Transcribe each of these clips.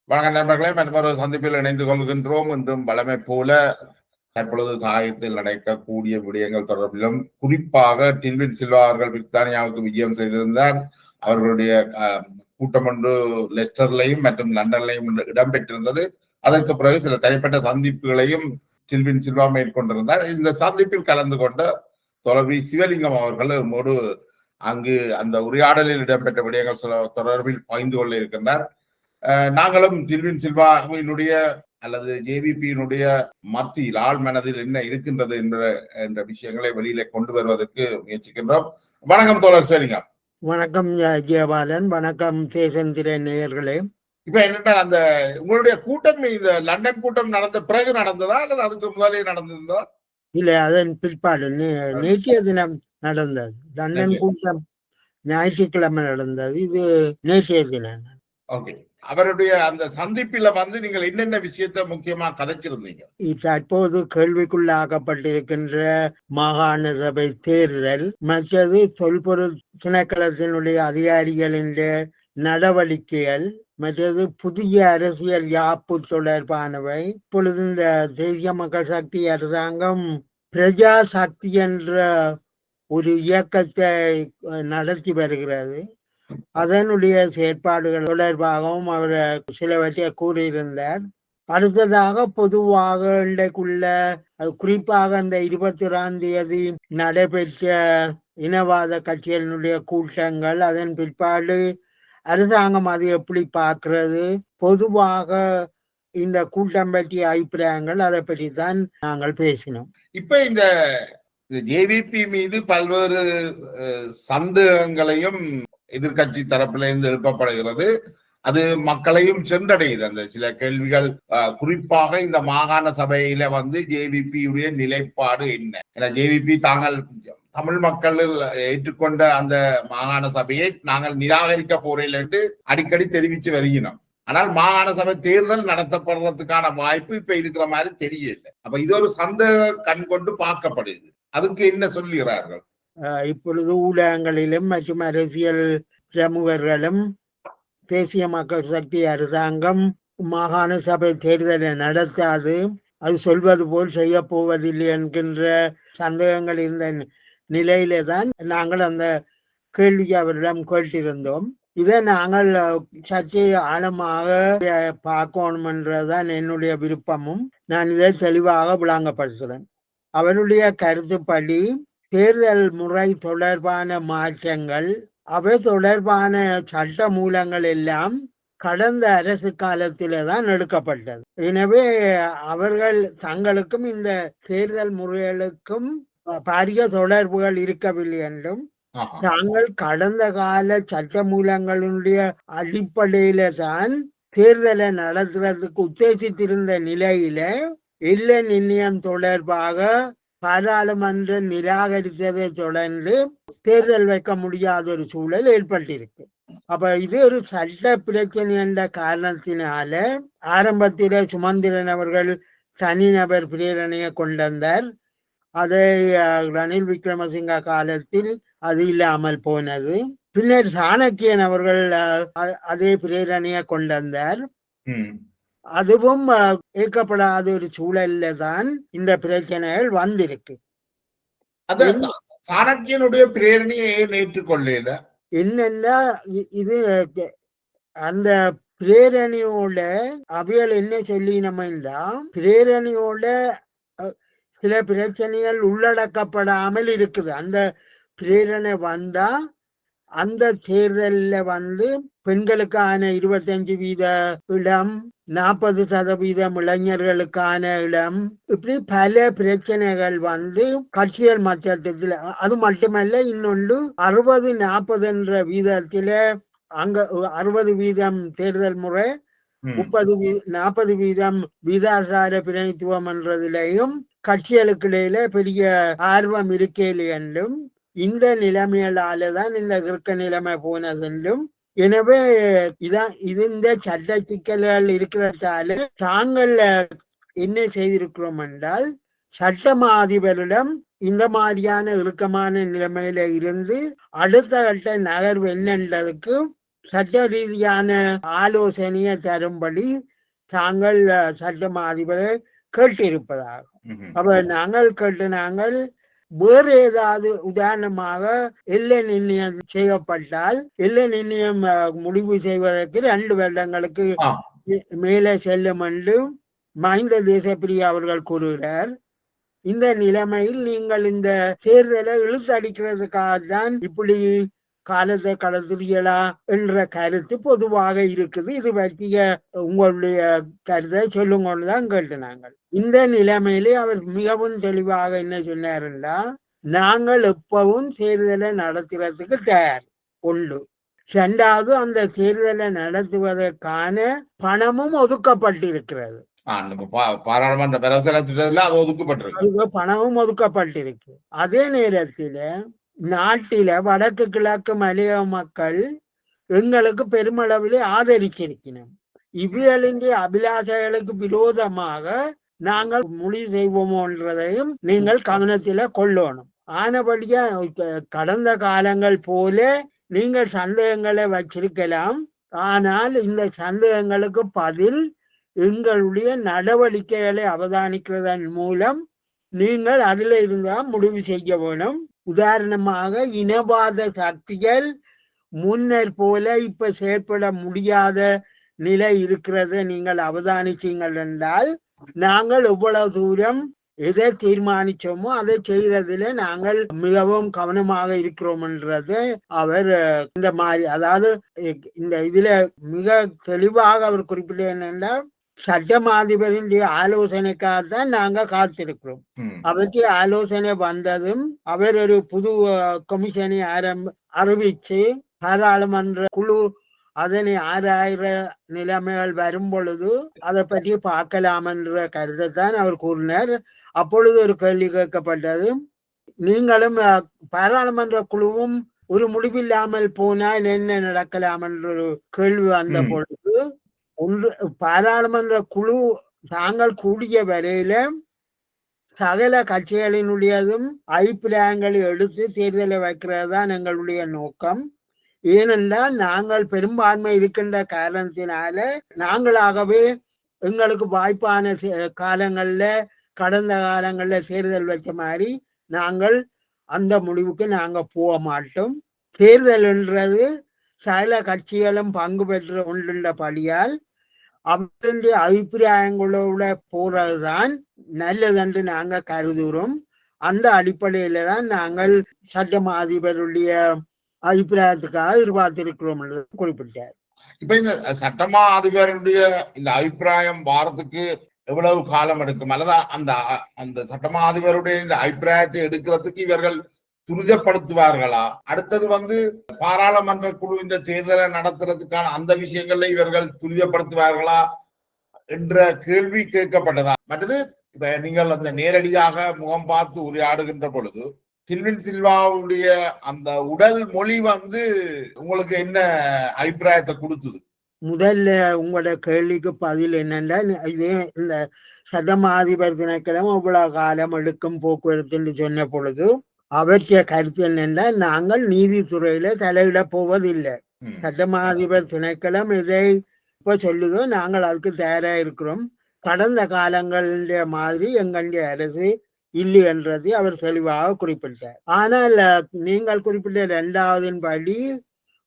வணக்கம் நண்பர்களே, மற்றொரு சந்திப்பில் இணைந்து கொள்கின்றோம். என்றும் வளமை போல தற்பொழுது தாயத்தில் நடக்கக்கூடிய விடயங்கள் தொடர்பிலும், குறிப்பாக டில்வின் சில்வா அவர்கள் பிரித்தானியாவுக்கு விஜயம் செய்திருந்தார். அவர்களுடைய கூட்டம் ஒன்று லெஸ்டர்லையும் மற்றும் லண்டன்லையும் இடம்பெற்றிருந்தது. அதற்கு பிறகு சில தனிப்பட்ட சந்திப்புகளையும் டில்வின் சில்வா மேற்கொண்டிருந்தார். இந்த சந்திப்பில் கலந்து கொண்ட தொடர்பி சிவலிங்கம் அவர்கள் நம்மோடு அங்கு அந்த உரையாடலில் இடம்பெற்ற விடயங்கள் தொடர்பில் பகிர்ந்து கொள்ள இருக்கின்றார். நாங்களும் டில்வின் சில்வாவினுடைய அல்லது ஜேவிபியினுடைய மத்தியில் ஆள் மனதில் என்ன இருக்கின்றது என்ற விஷயங்களை வெளியில கொண்டு வருவதற்கு முயற்சிக்கின்றோம். வணக்கம் தோழர் சிவலிங்கம். வணக்கம் ஜெயபாலன். வணக்கம் தேசந்திர நேயர்களே. இப்ப என்னன்னா, அந்த உங்களுடைய கூட்டம் இந்த லண்டன் கூட்டம் நடந்த பிறகு நடந்ததா அல்லது அதுக்கு முதலே நடந்ததா? இல்ல, அதன் பிற்பாடு நேற்றைய தினம் நடந்தது. லண்டன் கூட்டம் ஞாயிற்றுக்கிழமை நடந்தது. இது நேற்றைய தினம். ஓகே. அவருடைய அந்த சந்திப்பில நீங்கள் என்னென்ன விஷயத்த முக்கியமா கதைச்சிருந்தீங்க? தற்போது கேள்விக்குள்ளாக்கப்பட்டிருக்கின்ற மாகாண சபை தேர்தல், மற்றது தொல்பொருள் திணைக்களத்தினுடைய அதிகாரிகளின் நடவடிக்கைகள், மற்றது புதிய அரசியல் யாப்பு தொடர்பானவை. இப்பொழுது இந்த தேசிய மக்கள் சக்தி அரசாங்கம் பிரஜா சக்தி என்ற ஒரு இயக்கத்தை நடத்தி வருகிறது. அதனுடைய செயற்பாடுகள் தொடர்பாகவும் அவர் சிலவற்றை கூறியிருந்தார். அடுத்ததாக பொதுவாக இன்றைக்குள்ள குறிப்பாக அந்த 21ஆம் தேதி நடைபெற்ற இனவாத கட்சிகளினுடைய கூட்டங்கள், அதன் பிற்பாடு அரசாங்கம் அது எப்படி பார்க்கிறது, பொதுவாக இந்த கூட்டம் பற்றிய அபிப்பிராயங்கள், அதை பற்றி தான் நாங்கள் பேசினோம். இப்ப இந்த ஜேவிபி மீது பல்வேறு சந்தேகங்களையும் எதிர்கட்சி தரப்பிலிருந்து எழுப்பப்படுகிறது. அது மக்களையும் சென்றடையுது. அந்த சில கேள்விகள், குறிப்பாக இந்த மாகாண சபையில ஜேவிபியுடைய நிலைப்பாடு என்ன? ஏன்னா ஜேவிபி தாங்கள் தமிழ் மக்கள் ஏற்றுக்கொண்ட அந்த மாகாண சபையை நாங்கள் நிராகரிக்க போறேன் என்று அடிக்கடி தெரிவித்து வருகிறோம். ஆனால் மாகாண சபை தேர்தல் நடத்தப்படுறதுக்கான வாய்ப்பு இப்ப இருக்கிற மாதிரி தெரியல. அப்ப இது ஒரு சந்தேக கண் கொண்டு பார்க்கப்படுது. அதுக்கு என்ன சொல்லுகிறார்கள்? இப்பொழுது ஊடகங்களிலும் மற்றும் அரசியல் பிரமுகர்களும் தேசிய மக்கள் சக்தி அரசாங்கம் மாகாண சபை தேர்தலை நடத்தாது, அது சொல்வது போல் செய்ய போவதில்லை என்கின்ற சந்தேகங்கள் இருந்த நிலையிலே தான் நாங்கள் அந்த கேள்வியை அவரிடம் கேட்டிருந்தோம். இதை நாங்கள் சற்று ஆழமாக பார்க்கணும் என்றதான் என்னுடைய விருப்பமும். நான் இதை தெளிவாக விளங்கப்படுத்துகிறேன். அவருடைய கருத்துப்படி தேர்தல் முறை தொடர்பான மாற்றங்கள், அவை தொடர்பான சட்ட மூலங்கள் எல்லாம் கடந்த அரசு காலத்திலே தான் எடுக்கப்பட்டது. எனவே அவர்கள் தங்களுக்கும் இந்த தேர்தல் முறைகளுக்கும் பாரிய தொடர்புகள் இருக்கவில்லை என்றும், தாங்கள் கடந்த கால சட்ட மூலங்களுடைய அடிப்படையில தான் தேர்தலை நடத்துறதுக்கு உத்தேசித்திருந்த நிலையில எல்லை நிர்ணயம் தொடர்பாக பாராளுமன்றம் நிராகரித்ததை தொடர்ந்து தேர்தல் வைக்க முடியாத ஒரு சூழல் ஏற்பட்டிருக்கு. அப்ப இது ஒரு சட்ட பிரச்சனை என்ற காரணத்தினால ஆரம்பத்தில சுமந்திரன் அவர்கள் தனிநபர் பிரேரணையை கொண்டார். அதை ரணில் விக்ரமசிங்க காலத்தில் அது இல்லாமல் போனது. பின்னர் சாணக்கியன் அவர்கள் அதே பிரேரணையை கொண்டார். அதுவும் ஏற்கப்படாத ஒரு சூழல்ல தான் இந்த பிரச்சனைகள் வந்திருக்கு. சாணக்கியனுடைய பிரேரணையை ஏற்றுக்கொள்ள என்னன்னா, இது அந்த பிரேரணையோட அவைகள் என்ன சொல்லி நம்மா பிரேரணையோட சில பிரச்சனைகள் உள்ளடக்கப்படாமல் இருக்குது. அந்த பிரேரணை வந்தா அந்த தேர்தலில் பெண்களுக்கான 25% இடம், 40% இளைஞர்களுக்கான இடம், இப்படி பல பிரச்சனைகள் கட்சிகள் மட்டத்தில். அது மட்டுமல்ல, இன்னொன்று 60-40 என்ற வீதத்தில அங்க 60% தேர்தல் முறை, 30-40% வீதாசார பிரதிநிதித்துவம் என்றதிலையும் கட்சிகளுக்கு இடையில பெரிய ஆர்வம் இருக்கேன் என்றும், இந்த நிலைமைகளாலதான் இந்த கிறுக்க நிலைமை போனதென்றும், எனவே இது இந்த சட்ட சிக்கல்கள் இருக்கிறதால தாங்கள் என்ன செய்திருக்கிறோம் என்றால், சட்டமா அதிபரிடம் இந்த மாதிரியான இறுக்கமான நிலைமையில இருந்து அடுத்த கட்ட நகர்வு என்னன்றதுக்கு சட்ட ரீதியான ஆலோசனையை தரும்படி தாங்கள் சட்ட அதிபரை கேட்டிருப்பதாக. அப்ப நாங்கள் வேறு ஏதாவது உதாரணமாக எல்லை நிர்ணயம் செய்யப்பட்டால் எல்லை நிர்ணயம் முடிவு செய்வதற்கு 2 வருடங்களுக்கு மேலே செல்லும் என்று மஹிந்த தேசப்பிரியா அவர்கள் கூறுகிறார். இந்த நிலைமையில் நீங்கள் இந்த தேர்தலை இழுத்தடிக்கிறதுக்காக தான் இப்படி காலத்தை கடத்துறீங்களா என்ற கருத்து பொதுவாக இருக்குது. இது பற்றிய உங்களுடைய கருத்தை சொல்லுங்கன்னு கேட்டினாங்க. இந்த நிலைமையிலே அவர் மிகவும் தெளிவாக என்ன சொன்னாருன்னா, நாங்கள் எப்பவும் தேர்தலை நடத்துறதுக்கு தயார். 1. 2வது, அந்த தேர்தலை நடத்துவதற்கான பணமும் ஒதுக்கப்பட்டிருக்கிறது. பாராளுமன்ற பணமும் ஒதுக்கப்பட்டிருக்கு. அதே நேரத்தில் நாட்டில வடக்கு கிழக்கு மலைய மக்கள் எங்களுக்கு பெருமளவில் ஆதரிச்சிருக்கணும். இவர்களின் அபிலாஷைகளுக்கு விரோதமாக நாங்கள் முடிவு செய்வோமோன்றதையும் நீங்கள் கவனத்தில கொள்ளணும். ஆனபடியா கடந்த காலங்கள் போல நீங்கள் சந்தேகங்களை வச்சிருக்கலாம். ஆனால் இந்த சந்தேகங்களுக்கு பதில் எங்களுடைய நடவடிக்கைகளை அவதானிக்கிறதன் மூலம் நீங்கள் அதில் இருந்தால் முடிவு செய்ய வேணும். உதாரணமாக, இனவாத சக்திகள் முன்னர் போல இப்ப செயற்பட முடியாத நிலை இருக்கிறத நீங்கள் அவதானிச்சீங்கள் என்றால், நாங்கள் எவ்வளவு தூரம் எதை தீர்மானிச்சோமோ அதை செய்யறதுல நாங்கள் மிகவும் கவனமாக இருக்கிறோம் என்றது அவர் இந்த மாதிரி, அதாவது இந்த இதுல மிக தெளிவாக அவர் குறிப்பிட்ட என்னென்னா, சட்டம் அதிபரின் ஆலோசனைக்காகத்தான் நாங்க காத்திருக்கிறோம். அவருக்கு ஆலோசனை வந்ததும் அவர் ஒரு புது கமிஷனை அறிவிச்சு பாராளுமன்ற குழு அதனை ஆராயிர நிலைமைகள் வரும் பொழுது அதை பற்றி பார்க்கலாம் என்ற கருத்தைத்தான் அவர் கூறினார். அப்பொழுது ஒரு கேள்வி கேட்கப்பட்டது, நீங்களும் பாராளுமன்ற குழுவும் ஒரு முடிவில்லாமல் போனால் என்ன நடக்கலாம் என்ற ஒரு கேள்வி வந்த பொழுது, பாராளுமன்ற குழு தாங்கள் கூடிய வரையில சகல கட்சிகளினுடையதும் அபிப்பிராயங்களை எடுத்து தேர்தலை வைக்கிறது தான் எங்களுடைய நோக்கம். ஏனென்றால் நாங்கள் பெரும்பான்மை இருக்கின்ற காரணத்தினால நாங்களாகவே எங்களுக்கு வாய்ப்பான காலங்கள்ல கடந்த காலங்கள்ல தேர்தல் வச்ச மாதிரி நாங்கள் அந்த முடிவுக்கு நாங்க போக மாட்டோம். தேர்தல் என்றது சகல கட்சிகளும் பங்கு பெற்று கொண்டுள்ளபடியால் அவர்களுடைய அபிப்பிராயங்களோட போறதுதான் நல்லதென்று நாங்க கருதுகிறோம். அந்த அடிப்படையில தான் நாங்கள் சட்டம் அதிபருடைய அபிப்பிராயத்துக்காக எதிர்பார்த்திருக்கிறோம் என்று குறிப்பிட்டார். இப்ப இந்த சட்டமா அதிபருடைய இந்த அபிப்பிராயம் வாரத்துக்கு எவ்வளவு காலம் எடுக்கும், அல்லது அந்த சட்டமா அதிபருடைய இந்த அபிப்பிராயத்தை எடுக்கிறதுக்கு இவர்கள் துரிதப்படுத்துவார்களா? அடுத்தது பாராளுமன்ற குழு இந்த தேர்தலை நடத்துறதுக்கான அந்த விஷயங்கள்ல இவர்கள் துரிதப்படுத்துவார்களா என்ற கேள்வி கேட்கப்பட்டதா? மற்றது இப்ப நீங்கள் அந்த நேரடியாக முகம் பார்த்து உரையாடுகின்ற பொழுது டில்வின் சில்வாவுடைய அந்த உடல் மொழி உங்களுக்கு என்ன அபிப்பிராயத்தை கொடுத்தது? முதல்ல உங்களோட கேள்விக்கு பதில் என்னன்னா, இதே இந்த சட்டமா அதிபர் திணைக்களம் அவ்வளவு காலம் எடுக்கும் போக்குவரத்து சொன்ன பொழுது அவற்றைய கருத்து என்னென்னா, நாங்கள் நீதித்துறையில தலையிட போவதில்லை. சட்டமா அதிபர் திணைக்களம் இதை இப்ப சொல்லுதோ நாங்கள் அதுக்கு தயாரா இருக்கிறோம். கடந்த காலங்களுடைய மாதிரி எங்களுடைய அரசு இல்லை என்றதை அவர் தெளிவாக குறிப்பிட்டார். ஆனால் நீங்கள் குறிப்பிட்ட 2வதின் படி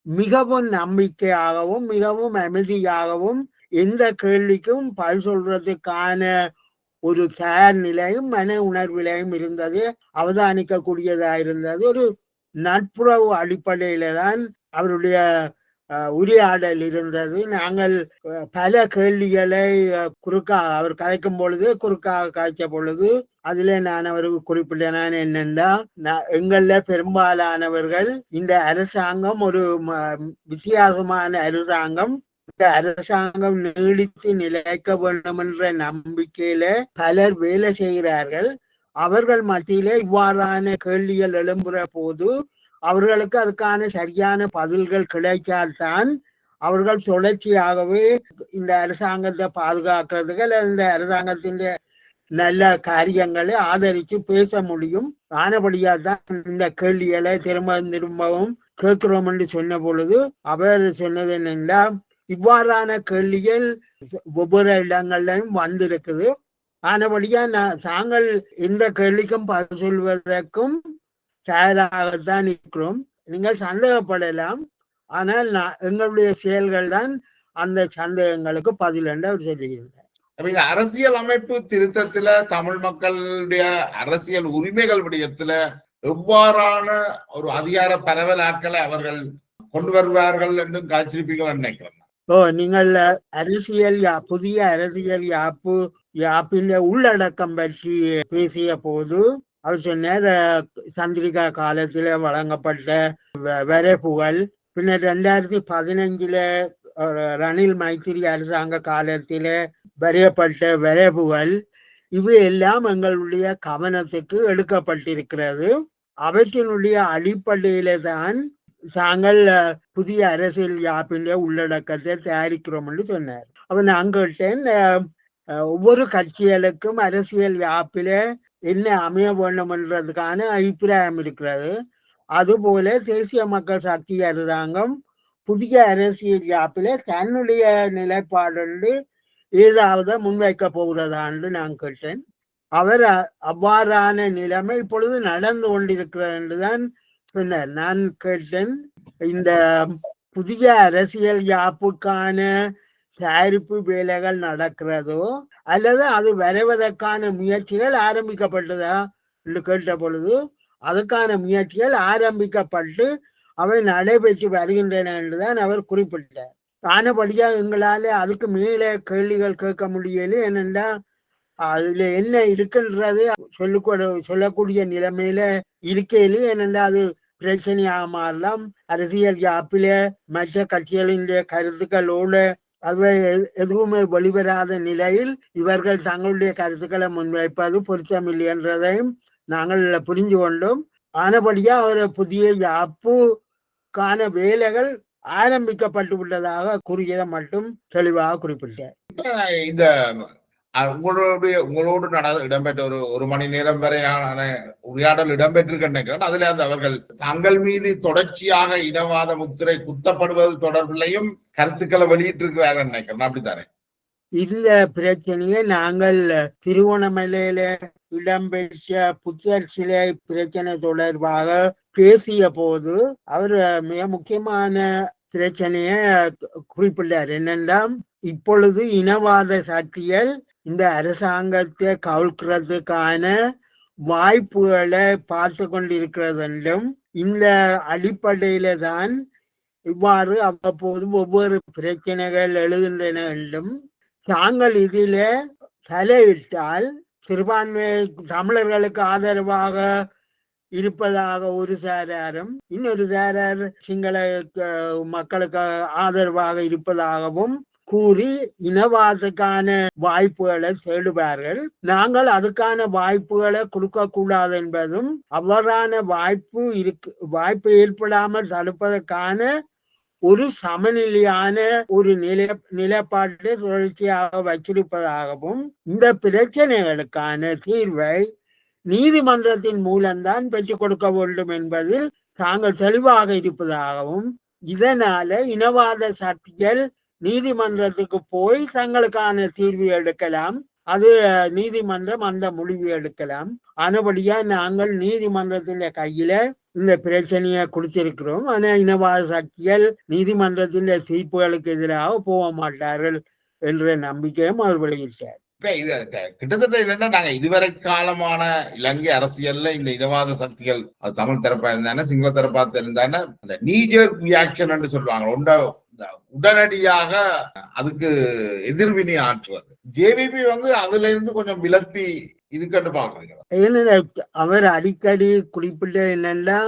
மிகவும் நம்பிக்கையாகவும் மிகவும் அமைதியாகவும் எந்த கேள்விக்கும் பதில் சொல்றதுக்கான ஒரு தயார் நிலையும் மன உணர்விலையும் இருந்தது, அவதானிக்க கூடியதா இருந்தது. ஒரு நட்புறவு அடிப்படையில தான் அவருடைய உரையாடல் இருந்தது. நாங்கள் பல கேள்விகளை அவர் கதைக்கும் பொழுது குறுக்காக காய்ச்ச பொழுது அதுல நான் அவருக்கு குறிப்பிட்டேன் என்னென்னா, எங்கள பெரும்பாலானவர்கள் இந்த அரசாங்கம் ஒரு வித்தியாசமான அரசாங்கம், இந்த அரசாங்கம் நீடித்து நிலைக்க வேண்டும் என்ற நம்பிக்கையில பலர் வேலை செய்கிறார்கள். அவர்கள் மத்தியில இவ்வாறான கேள்விகள் எழும்புற போது அவர்களுக்கு அதுக்கான சரியான பதில்கள் கிடைக்கால்தான் அவர்கள் தொடர்ச்சியாகவே இந்த அரசாங்கத்தை பாதுகாக்கிறதுக்கு அல்லது இந்த அரசாங்கத்தின் நல்ல காரியங்களை ஆதரித்து பேச முடியும். ஆனபடியா தான் இந்த கேள்விகளை திரும்பவும் கேட்கிறோம் என்று சொன்ன பொழுது அவர் சொன்னது என்னென்னா, இவ்வாறான கேள்விகள் ஒவ்வொரு இடங்கள்லையும் வந்திருக்குது. ஆனபடியா தாங்கள் இந்த கேள்விக்கும் பதில் சொல்வதற்கும் தயாராகத்தான் இருக்கிறோம். நீங்கள் சந்தேகப்படலாம், ஆனால் எங்களுடைய செயல்கள் தான் அந்த சந்தேகங்களுக்கு பதில் என்று அவர் சொல்லுகிறார். இந்த அரசியல் அமைப்பு திருத்தத்துல தமிழ் மக்களுடைய அரசியல் உரிமைகள் விடயத்துல எவ்வாறான ஒரு அதிகார பரவலாக்களை அவர்கள் கொண்டு வருவார்கள் என்று காய்ச்சிருப்பீர்கள் நினைக்கிறேன். நீங்கள் புதிய அரசியல் யாப்பின் உள்ளடக்கம் பற்றி பேசிய போது அவர் சொன்னார், சந்திரிகா காலத்தில் வழங்கப்பட்ட வரைப்புகள், பின்னர் 2015 ரணில் மைத்திரி அரசாங்க காலத்தில் வரையப்பட்ட வரைப்புகள், இவை எல்லாம் எங்களுடைய கவனத்துக்கு எடுக்கப்பட்டிருக்கிறது. அவற்றினுடைய அடிப்படையில தான் தாங்கள் புதிய அரசியல் யாப்பின் உள்ளடக்கத்தை தயாரிக்கிறோம் என்று சொன்னார். அப்ப நான் கேட்டேன், ஒவ்வொரு கட்சிகளுக்கும் அரசியல் யாப்பில என்ன அமைய வேண்டும் என்றதுக்கான அபிப்பிராயம் இருக்கிறது. அதுபோல தேசிய மக்கள் சக்தி அரசாங்கம் புதிய அரசியல் யாப்பில தன்னுடைய நிலைப்பாடு ஏதாவது முன்வைக்க போகிறதான்னு நான் கேட்டேன். அவர் அவ்வாறான நிலைமை இப்பொழுது நடந்து கொண்டிருக்கிறது என்றுதான் சொன்னார். நான் கேட்டேன், இந்த புதிய அரசியல் யாப்புக்கான தயாரிப்பு வேலைகள் நடக்கிறதோ அல்லது அது வரைவதற்கான முயற்சிகள் ஆரம்பிக்கப்பட்டதா என்று கேட்ட பொழுது, அதுக்கான முயற்சிகள் ஆரம்பிக்கப்பட்டு அவை நடைபெற்று வருகின்றன என்றுதான் அவர் குறிப்பிட்டார். ஆனபடியா எங்களால அதுக்கு மேலே கேள்விகள் கேட்க முடியல. ஏனென்றா அதுல என்ன இருக்குன்றது சொல்லக்கூடிய நிலைமையில இருக்கையில, ஏனென்றா அது பிரச்சனையாக மாறலாம். அரசியல் யாப்பில மற்ற கட்சிகளின் கருத்துக்களோடு அது எதுவுமே வெளிவராத நிலையில் இவர்கள் தங்களுடைய கருத்துக்களை முன்வைப்பது பொருத்தமில்லை என்றதையும் நாங்கள் புரிந்து கொண்டோம். ஆனபடியா அவர் புதிய யாப்புக்கான வேலைகள் ஆரம்பிக்கப்பட்டு விட்டதாக கூறியதை மட்டும் தெளிவாக குறிப்பிட்டார். இந்த உங்களோடு இடம்பெற்ற ஒரு மணி நேரம் வரையான உரையாடல் இடம்பெற்றிருக்கிறேன். அதுல அவர்கள் தங்கள் மீது தொடர்ச்சியாக இனவாத முத்திரை குத்தப்படுவது தொடர்பிலையும் கருத்துக்களை வெளியிட்டிருக்கிறார்கள் நினைக்கிறேன். அப்படித்தானே? இந்த பிரச்சனையை நாங்கள் திருவோணமலையில இடம்பெற்ற புத்தர் சிலை பிரச்சனை தொடர்பாக பேசிய போது அவர் மிக முக்கியமான பிரச்சனையை குறிப்பிட்டார். என்னென்னா, இப்பொழுது இனவாத சக்திகள் இந்த அரசாங்கத்தை கவிழ்க்கிறதுக்கான வாய்ப்புகளை பார்த்து கொண்டிருக்கிறது என்றும், இந்த அடிப்படையில தான் இவ்வாறு அவ்வப்போது ஒவ்வொரு பிரச்சனைகள் எழுகின்றன என்றும், தாங்கள் இதில தலையிட்டால் சிறுபான்மை தமிழர்களுக்கு ஆதரவாக இருப்பதாக ஒரு சாராரும், இன்னொரு சாரார் சிங்கள மக்களுக்கு ஆதரவாக இருப்பதாகவும் கூறி இனவாதத்துக்கான வாய்ப்புகளை தேடுவார்கள். நாங்கள் அதுக்கான வாய்ப்புகளை கொடுக்க கூடாது என்பதும், அவ்வாறான வாய்ப்பு ஏற்படாமல் தடுப்பதற்கான ஒரு சமநிலையான ஒரு நிலைப்பாட்டை தொடர்ச்சியாக வச்சிருப்பதாகவும், இந்த பிரச்சனைகளுக்கான தீர்வை நீதிமன்றத்தின் மூலம்தான் பெற்றுக் கொடுக்க வேண்டும் என்பதில் தாங்கள் தெளிவாக இருப்பதாகவும், இதனால இனவாத சக்திகள் நீதிமன்றத்துக்கு போய் தங்களுக்கான தீர்வு எடுக்கலாம், அது நீதிமன்றம் அந்த முடிவு எடுக்கலாம். ஆனபடியா நாங்கள் நீதிமன்றத்தின் கையில இந்த பிரச்சனையை கொடுத்திருக்கிறோம். ஆனா இனவாத சக்திகள் நீதிமன்றத்தின் தீர்ப்புகளுக்கு எதிராக போக மாட்டார்கள் என்ற நம்பிக்கையும் அவர் வெளியிட்டார். கிட்டத்தட்ட என்னன்னா, நாங்க இதுவரை காலமான இலங்கை அரசியல்ல இந்த இனவாத சக்திகள் அது தமிழ் தரப்பா இருந்தானே சிங்கள தரப்பா இருந்தானே அந்த நீஜர் ரியாக்ஷன் என்று சொல்லுவாங்க, உடனடியாக அதுக்கு எதிர்வினை ஆற்றுவது. ஜேவிபி அதுல இருந்து கொஞ்சம் விலத்தி இருக்கட்டு பாக்குறீங்க. ஏன்னா அவர் அடிக்கடி குறிப்பிட்ட என்னன்னா,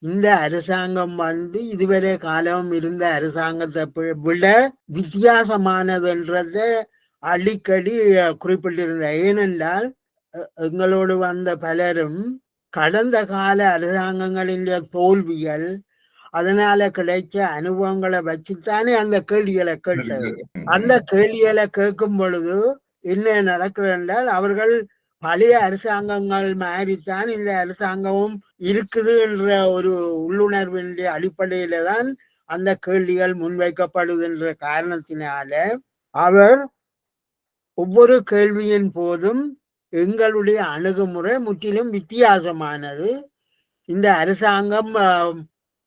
இந்த அரசாங்கம் இதுவரை காலம் இருந்த அரசாங்கத்தை விட வித்தியாசமானதுன்றத அடிக்கடி குறிப்பிட்டிருந்தார். ஏனென்றால் எங்களோடு வந்த பலரும் கடந்த கால அரசாங்கங்களின் தோல்விகள், அதனால கிடைச்ச அனுபவங்களை வச்சுத்தானே அந்த கேள்விகளை கேட்டது. அந்த கேள்விகளை கேட்கும் பொழுது என்ன நடக்குது என்றால், அவர்கள் பழைய அரசாங்கங்கள் மாதிரித்தான் இந்த அரசாங்கமும் இருக்குது என்ற ஒரு உள்ளுணர்வினுடைய அடிப்படையில தான் அந்த கேள்விகள் முன்வைக்கப்படுகின்ற காரணத்தினால அவர் ஒவ்வொரு கேள்வியின் போதும் எங்களுடைய அணுகுமுறை முற்றிலும் வித்தியாசமானது. இந்த அரசாங்கம்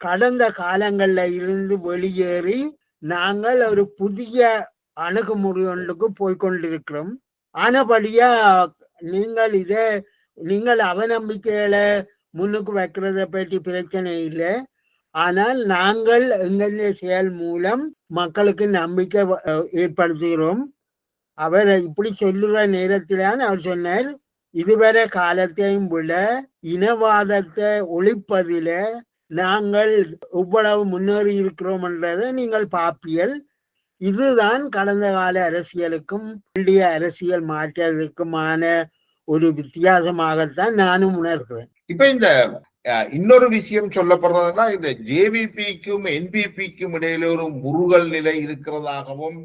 கடந்த காலங்கள்ல இருந்து வெளியேறி நாங்கள் ஒரு புதிய அணுகுமுறை ஒன்றுக்கு போய்கொண்டிருக்கிறோம். ஆனபடியா நீங்கள் அவநம்பிக்கைகளை முன்னுக்கு வைக்கிறத பற்றி பிரச்சனை இல்லை. ஆனால் நாங்கள் எங்களுடைய செயல் மூலம் மக்களுக்கு நம்பிக்கை ஏற்படுத்துகிறோம். அவர் இப்படி சொல்லுற நேரத்தில்தான் அவர் சொன்னார், இதுவரை காலத்தையும் விட இனவாதத்தை ஒழிப்பதில நாங்கள் எவ்வளவு முன்னேறி இருக்கிறோம் என்றதை நீங்கள் பார்ப்பீர்கள். இதுதான் கடந்த கால அரசியலுக்கும் இந்திய அரசியல் மாற்றத்துக்குமான ஒரு வித்தியாசமாகத்தான் நானும் உணர்கிறேன். இப்ப இந்த இன்னொரு விஷயம் சொல்லப்படுறதுன்னா, இந்த ஜேவிபிக்கும் என்பிபிக்கும் இடையில ஒரு முருகல் நிலை இருக்கிறதாகவும்,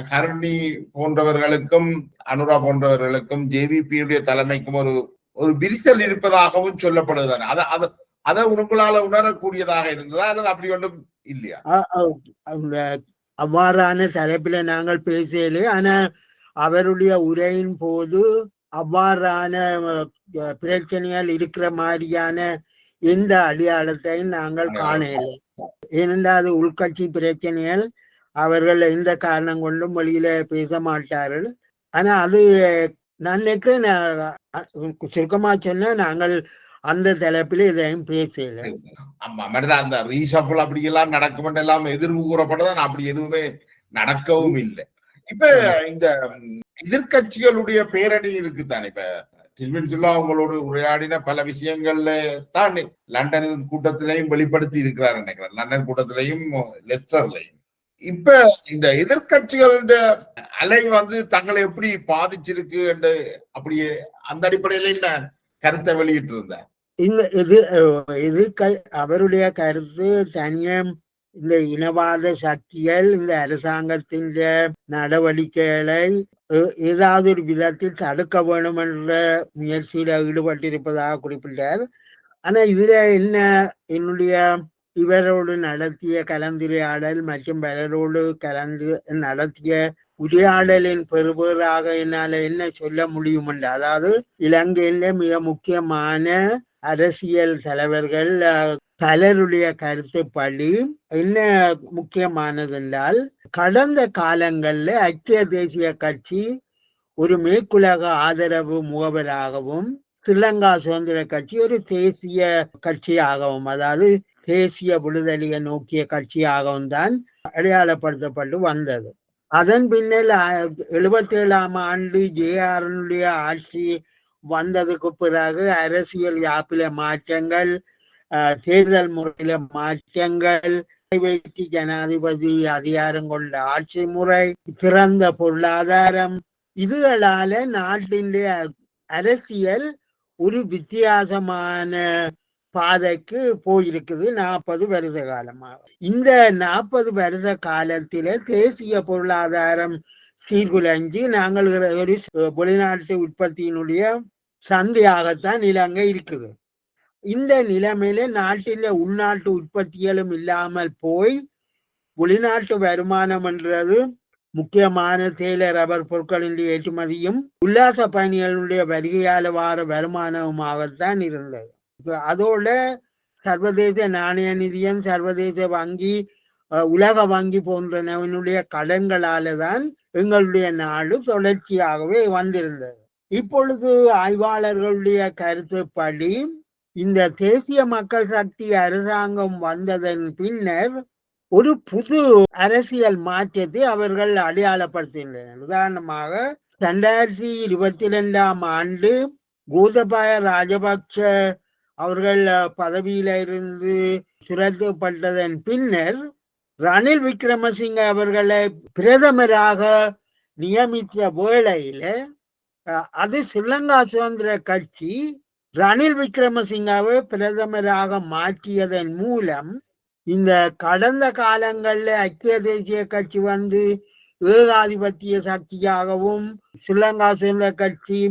கருணி போன்றவர்களுக்கும் அனுரா போன்றவர்களுக்கும் ஜேவிபியுடைய தலைமைக்கும் ஒரு விரிசல் இருப்பதாகவும் சொல்லப்படுதுதானே. அதை உங்களால உணரக்கூடியதாக இருந்ததா அல்லது அப்படி ஒன்றும் இல்லையா? அவ்வாறான தலைப்பில நாங்கள் பேசலே. ஆனா அவருடைய உரையின் போது அவ்வாறான பிரச்சனைகள் இருக்கிற மாதிரியான எந்த அடையாளத்தையும் நாங்கள் காணவில்லை. ஏனென்றால் அது உள்கட்சி பிரச்சனைகள், அவர்கள் எந்த காரணம் கொண்டும் வெளியில பேச மாட்டார்கள். ஆனா அது நான் நினைக்கிறேன், சுருக்கமா சொன்ன நாங்கள் அந்த தலைப்பில் இதையும் பேசல. அந்த ரீஷஃபிள் அப்படி எல்லாம் நடக்கும் எல்லாம் எதிர்வு கூறப்பட்டதான், அப்படி எதுவுமே நடக்கவும் இல்லை. இப்ப இந்த எதிர்கட்சிகளுடைய பேரணி இருக்குத்தானே, இப்ப டில்வின் சில்வா அவங்களோடு உரையாடின பல விஷயங்கள்ல தான் லண்டன் கூட்டத்திலையும் வெளிப்படுத்தி இருக்கிறார் நினைக்கிறேன், லண்டன் கூட்டத்திலையும் லெஸ்டர்லையும். இப்ப இந்த எதிர்கட்சிகளுடைய அலை தங்களை எப்படி பாதிச்சிருக்கு என்று அப்படியே அந்த அடிப்படையில இந்த கருத்தை வெளியிட்டு இருந்தார். அவருடைய கருத்து தனியம் இந்த இனவாத சக்திகள் இந்த அரசாங்கத்தின் நடவடிக்கைகளை ஏதாவது ஒரு விதத்தில் தடுக்க வேண்டும் என்ற முயற்சியில ஈடுபட்டிருப்பதாக குறிப்பிட்டார். ஆனா இதுல என்ன, இவரோடு நடத்திய கலந்துரையாடல் மற்றும் பலரோடு நடத்திய உரையாடலின் பெறுபேறாக என்னால என்ன சொல்ல முடியும் என்று, அதாவது இலங்கையில மிக முக்கியமான அரசியல் தலைவர்கள் பலருடைய கருத்துப்படி என்ன முக்கியமானது என்றால், கடந்த காலங்கள்ல ஐக்கிய தேசிய கட்சி ஒரு மேற்குலக ஆதரவு முகவராகவும் ஸ்ரீலங்கா சுதந்திர கட்சி ஒரு தேசிய கட்சியாகவும், அதாவது தேசிய விடுதலையை நோக்கிய கட்சியாகவும் தான் அடையாளப்படுத்தப்பட்டு வந்தது. அதன் பின்னர் 77ஆம் ஆண்டு ஜேஆர்னுடைய ஆட்சி வந்ததுக்கு பிறகு அரசியல் யாப்பில மாற்றங்கள், தேர்தல் முறையில மாற்றங்கள், ஜனாதிபதி அதிகாரம் கொண்ட ஆட்சி முறை, திறந்த பொருளாதாரம், இதுகளால நாட்டின் அரசியல் ஒரு வித்தியாசமான பாதைக்கு போயிருக்குது 40 வருட காலமாக. இந்த 40 வருட காலத்தில தேசிய பொருளாதாரம் சீர்குலைஞ்சு நாங்கள் ஒரு வெளிநாட்டு உற்பத்தியினுடைய சந்தையாகத்தான் இலங்கை இருக்குது. இந்த நிலைமையில நாட்டில உள்நாட்டு உற்பத்திகளும் இல்லாமல் போய் வெளிநாட்டு வருமானம் என்றது முக்கியமான தேயிலை ரப்பர் பொருட்களின் ஏற்றுமதியும் உல்லாச பயணிகளுடைய வருகையால வார வருமானமாகத்தான் இருந்தது. அதோட சர்வதேச நாணய நிதியம், சர்வதேச வங்கி, உலக வங்கி போன்றவனுடைய கடன்களால தான் எங்களுடைய நாடு தொடர்ச்சியாகவே வந்திருந்தது. இப்பொழுது ஆய்வாளர்களுடைய கருத்துப்படி இந்த தேசிய மக்கள் சக்தி அரசாங்கம் வந்ததன் பின்னர் ஒரு புது அரசியல் மாற்றத்தை அவர்கள் அடையாளப்படுத்தினர். உதாரணமாக 2022ஆம் ஆண்டு கோத்தபாய ராஜபக்ஷ அவர்கள் பதவியில இருந்து சுரண்டப்பட்டதன் பின்னர் ரணில் விக்ரமசிங்க அவர்களை பிரதமராக நியமித்த வேளையில அது ஸ்ரீலங்கா சுதந்திர கட்சி ரணில் விக்ரமசிங்காவை பிரதமராக மாற்றியதன் மூலம் இந்த கடந்த காலங்கள்ல ஐக்கிய தேசிய கட்சி ஏகாதிபத்திய சக்தியாகவும் ஸ்ரீலங்கா சுதந்திர கட்சி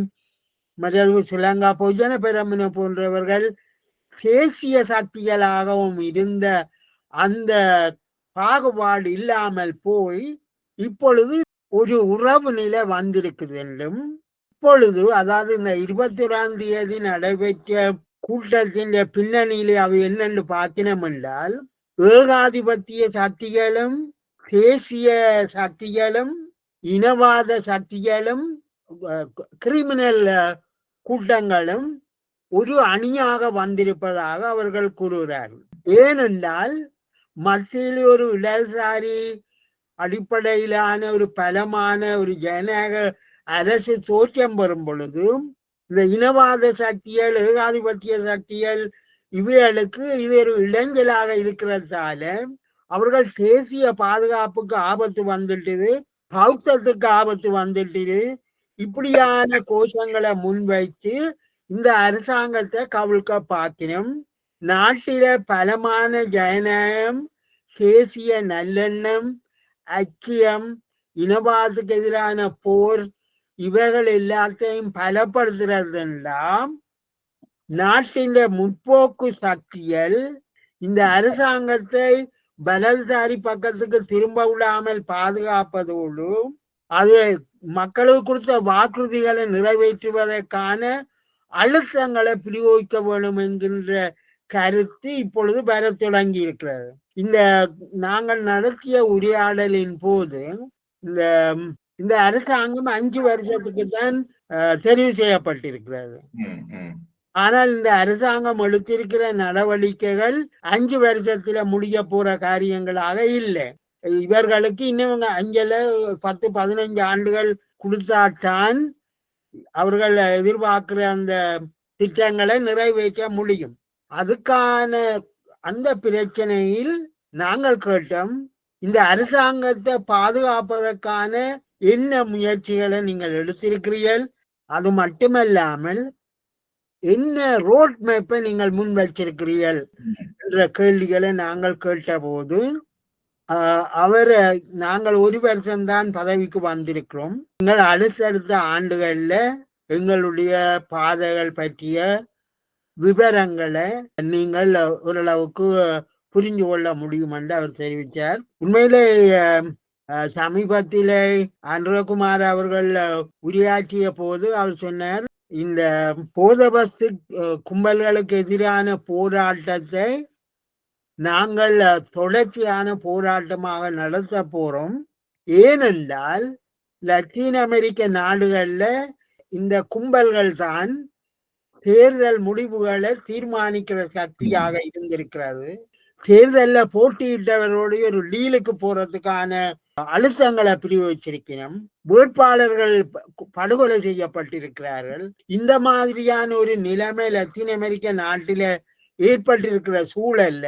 மற்றது ஸ்ரீலங்கா பொதுஜன பெரமுன போன்றவர்கள் தேசிய சக்திகளாகவும் இருந்த அந்த பாகுபாடு இல்லாமல் போய் இப்பொழுது ஒரு உறவு நிலை வந்திருக்குது என்றும், இப்பொழுது அதாவது இந்த 21ஆம் தேதி நடைபெற்ற கூட்டத்தின் பின்னணியிலே அவை என்னென்று பார்க்கணும் என்றால், ஏகாதிபத்திய சக்திகளும் தேசிய சக்திகளும் இனவாத சக்திகளும் கிரிமினல் கூட்டங்களும் ஒரு அணியாக வந்திருப்பதாக அவர்கள் கூறுகிறார்கள். ஏனென்றால் மத்தியில் ஒரு இடதுசாரி அடிப்படையிலான ஒரு பலமான ஒரு ஜனநாயக அரசு தோற்றம் பெறும் பொழுது இந்த இனவாத சக்திகள் ஏகாதிபத்திய சக்திகள் இவைகளுக்கு இது ஒரு இளைஞலாக இருக்கிறதால அவர்கள் தேசிய பாதுகாப்புக்கு ஆபத்து வந்துட்டு, பௌத்தத்துக்கு ஆபத்து வந்துட்டு, இப்படியான கோஷங்களை முன்வைத்து இந்த அரசாங்கத்தை கவிழ்க்க பார்க்கணும். நாட்டில பலமான ஜனநாயகம், தேசிய நல்லெண்ணம், ஐக்கியம், இனவாதத்துக்கு எதிரான போர் இவைகள் எல்லாத்தையும் பலப்படுத்துறதெல்லாம் நாட்டின் முற்போக்கு சக்திகள் இந்த அரசாங்கத்தை பலசாரி பக்கத்துக்கு திரும்ப விடாமல் பாதுகாப்பதோடு அது மக்களுக்கு கொடுத்த வாக்குறுதிகளை நிறைவேற்றுவதற்கான அழுத்தங்களை பிரயோகிக்க வேண்டும் என்கின்ற கருத்து இப்பொழுது வர தொடங்கி இருக்கிறது. இந்த நாங்கள் நடத்திய உரையாடலின் போது இந்த அரசாங்கம் 5 வருஷத்துக்கு தான் தெரிவு செய்யப்பட்டிருக்கிறது. ஆனால் இந்த அரசாங்கம் எடுத்திருக்கிற நடவடிக்கைகள் 5 வருஷத்துல முடிய போற காரியங்களாக இல்லை. இவர்களுக்கு இன்னும் 10-15 ஆண்டுகள் கொடுத்தால்தான் அவர்கள் எதிர்பார்க்கிற அந்த திட்டங்களை நிறைவேற்ற முடியும். அதுக்கான அந்த பிரச்சனையில் நாங்கள் கேட்டோம், இந்த அரசாங்கத்தை பாதுகாப்பதற்கான என்ன முயற்சிகளை நீங்கள் எடுத்திருக்கிறீர்கள், அது மட்டுமல்லாமல் என்ன ரோட் மேப்பை நீங்கள் முன் வச்சிருக்கிறீர்கள் என்ற கேள்விகளை நாங்கள் கேட்டபோது நாங்கள் 1 வருஷம்தான் பதவிக்கு வந்திருக்கிறோம், நீங்கள் அடுத்தடுத்த ஆண்டுகள்ல எங்களுடைய பாதைகள் பற்றிய விவரங்களை நீங்கள் ஓரளவுக்கு புரிஞ்சு கொள்ள முடியும் என்று அவர் தெரிவித்தார். உண்மையிலே சமீபத்திலே அனுரகுமார் அவர்கள் உரையாற்றிய போது அவர் சொன்னார், இந்த போதபஸ்து கும்பல்களுக்கு எதிரான போராட்டத்தை நாங்கள் தொடர்ச்சியான போராட்டமாக நடத்த போறோம். ஏனென்றால் லத்தீன் அமெரிக்க நாடுகள்ல இந்த கும்பல்கள் தான் தேர்தல் முடிவுகளை தீர்மானிக்கிற சக்தியாக இருந்திருக்கிறது. தேர்தல்ல போட்டியிட்டவர்களுடைய ஒரு டீலுக்கு போறதுக்கான அழுத்தங்களை பிரயோகிச்சிருக்கிறோம். வேட்பாளர்கள் படுகொலை செய்யப்பட்டிருக்கிறார்கள். இந்த மாதிரியான ஒரு நிலைமை லத்தீன் அமெரிக்க நாட்டில ஏற்பட்டிருக்கிற சூழல்ல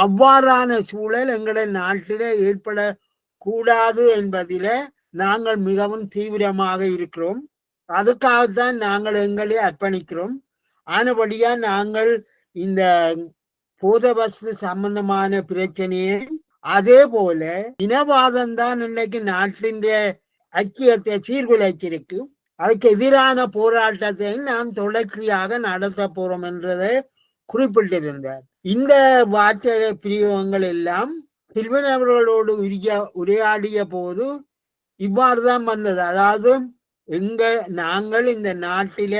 அவ்வாறான சூழல் எங்களுடைய நாட்டில ஏற்படக்கூடாது என்பதில நாங்கள் மிகவும் தீவிரமாக இருக்கிறோம். அதுக்காகத்தான் நாங்கள் எங்களை அர்ப்பணிக்கிறோம். ஆனபடியா நாங்கள் இந்த போதவஸ்து சம்பந்தமான பிரச்சனையை, அதே போல இனவாதம் தான் இன்னைக்கு நாட்டின் ஐக்கியத்தை சீர்குலைச்சிருக்கு, அதுக்கு எதிரான போராட்டத்தை நாம் தொடர்ச்சியாக நடத்த போறோம் என்றதை குறிப்பிட்டிருந்தார். இந்த வார்த்தை பிரியோகங்கள் எல்லாம் சில்வன் அவர்களோடு உரையாடிய போது இவ்வாறுதான் வந்தது. அதாவது நாங்கள் இந்த நாட்டில